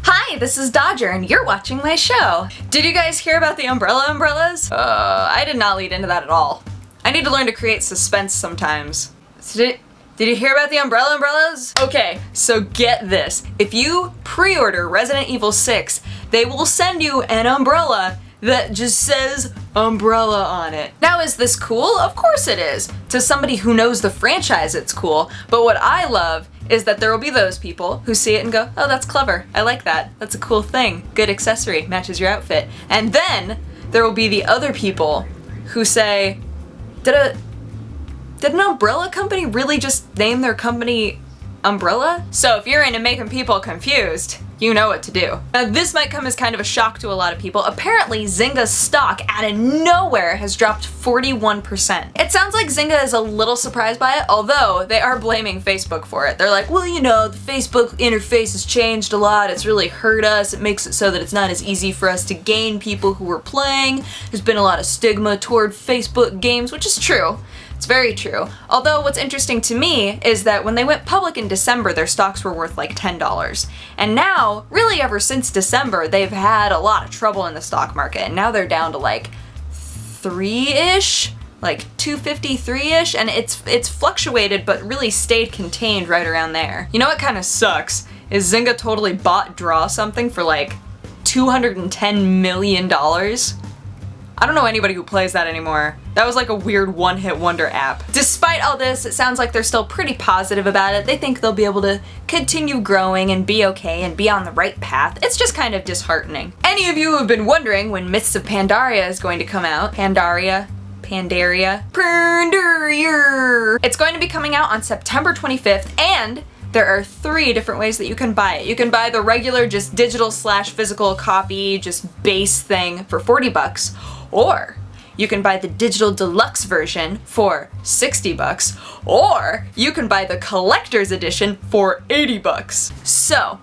Hi, this is Dodger, and you're watching my show. Did you guys hear about the umbrellas? I did not lead into that at all. I need to learn to create suspense sometimes. Did you hear about the umbrellas? Okay, so get this. If you pre-order Resident Evil 6, they will send you an umbrella that just says umbrella on it. Now, is this cool? Of course it is. To somebody who knows the franchise, it's cool. But what I love is that there will be those people who see it and go, oh, that's clever. I like that. That's a cool thing. Good accessory. Matches your outfit. And then there will be the other people who say, did an umbrella company really just name their company Umbrella? So if you're into making people confused, you know what to do. Now this might come as kind of a shock to a lot of people. Apparently Zynga's stock out of nowhere has dropped 41%. It sounds like Zynga is a little surprised by it, although they are blaming Facebook for it. They're like, well, you know, the Facebook interface has changed a lot. It's really hurt us. It makes it so that it's not as easy for us to gain people who are playing. There's been a lot of stigma toward Facebook games, which is true. It's very true. Although what's interesting to me is that when they went public in December, their stocks were worth like $10. And now, really ever since December, they've had a lot of trouble in the stock market. And now they're down to like 3-ish, like 253-ish, and it's fluctuated but really stayed contained right around there. You know what kind of sucks is Zynga totally bought Draw Something for like $210 million. I don't know anybody who plays that anymore. That was like a weird one-hit wonder app. Despite all this, it sounds like they're still pretty positive about it. They think they'll be able to continue growing and be okay and be on the right path. It's just kind of disheartening. Any of you who have been wondering when Myths of Pandaria is going to come out, Pandaria. It's going to be coming out on September 25th, and there are 3 different ways that you can buy it. You can buy the regular, just digital/physical copy, just base thing for $40, or you can buy the digital deluxe version for $60, or you can buy the collector's edition for $80. So,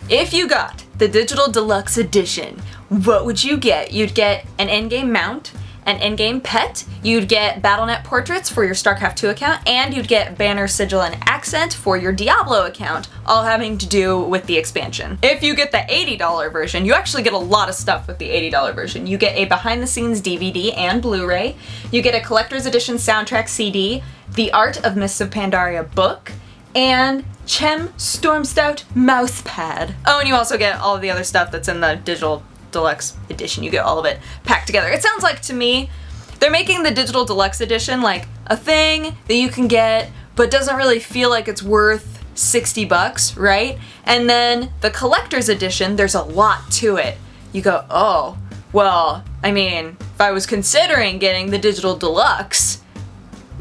if you got the digital deluxe edition, what would you get? You'd get an in-game mount, an in-game pet, you'd get BattleNet portraits for your StarCraft 2 account, and you'd get banner, sigil, and accent for your Diablo account, all having to do with the expansion. If you get the $80 version, you actually get a lot of stuff with the $80 version. You get a behind-the-scenes DVD and Blu-ray, you get a collector's edition soundtrack CD, the Art of Myths of Pandaria book, and Chem Stormstout mousepad. Oh, and you also get all of the other stuff that's in the digital deluxe edition. You get all of it packed together. It sounds like to me they're making the digital deluxe edition like a thing that you can get but doesn't really feel like it's worth $60, right? And then the collector's edition, there's a lot to it. You go, oh, well, I mean, if I was considering getting the digital deluxe,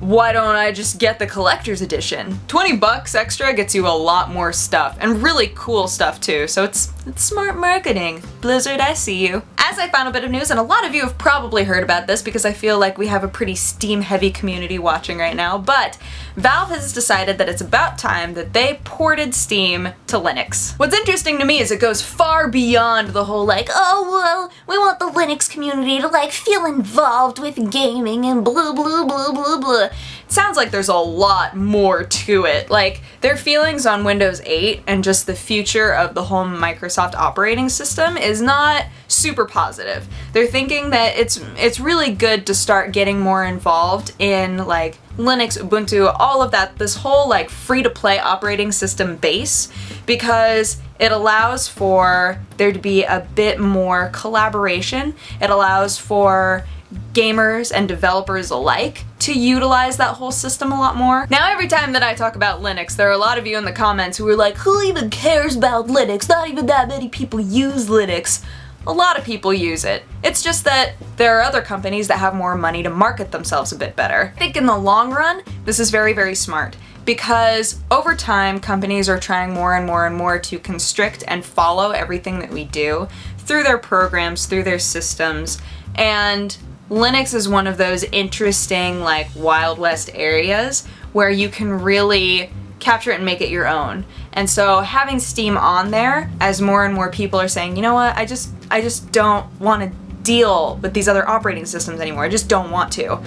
why don't I just get the collector's edition? $20 extra gets you a lot more stuff, and really cool stuff too, so it's smart marketing. Blizzard, I see you. As a final bit of news, and a lot of you have probably heard about this because I feel like we have a pretty Steam-heavy community watching right now, but Valve has decided that it's about time that they ported Steam to Linux. What's interesting to me is it goes far beyond the whole like, oh well, we want the Linux community to like feel involved with gaming and blah blah blah blah blah. It sounds like there's a lot more to it. Like, their feelings on Windows 8 and just the future of the whole Microsoft operating system is not super positive. They're thinking that it's really good to start getting more involved in like Linux, Ubuntu, all of that, this whole like free-to-play operating system base, because it allows for there to be a bit more collaboration. It allows for gamers and developers alike to utilize that whole system a lot more. Now, every time that I talk about Linux, there are a lot of you in the comments who are like, who even cares about Linux? Not even that many people use Linux. A lot of people use it. It's just that there are other companies that have more money to market themselves a bit better. I think in the long run, this is very, very smart, because over time, companies are trying more and more and more to constrict and follow everything that we do through their programs, through their systems, and Linux is one of those interesting, like, Wild West areas where you can really capture it and make it your own. And so having Steam on there, as more and more people are saying, you know what, I just don't want to deal with these other operating systems anymore. I just don't want to.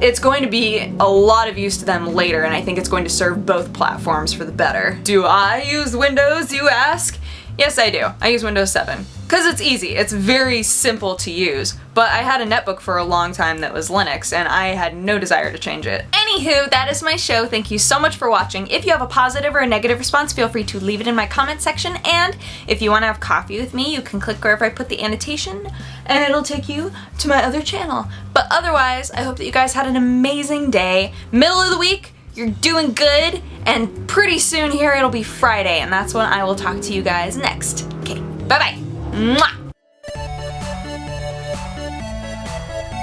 it's going to be a lot of use to them later, and I think it's going to serve both platforms for the better. Do I use Windows, you ask? Yes, I do. I use Windows 7. Because it's easy. It's very simple to use. But I had a netbook for a long time that was Linux, and I had no desire to change it. Anywho, that is my show. Thank you so much for watching. If you have a positive or a negative response, feel free to leave it in my comment section. And if you want to have coffee with me, you can click wherever I put the annotation, and it'll take you to my other channel. But otherwise, I hope that you guys had an amazing day. Middle of the week, you're doing good, and pretty soon here it'll be Friday, and that's when I will talk to you guys next. Okay, bye-bye. Mwah!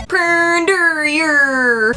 Pandaria!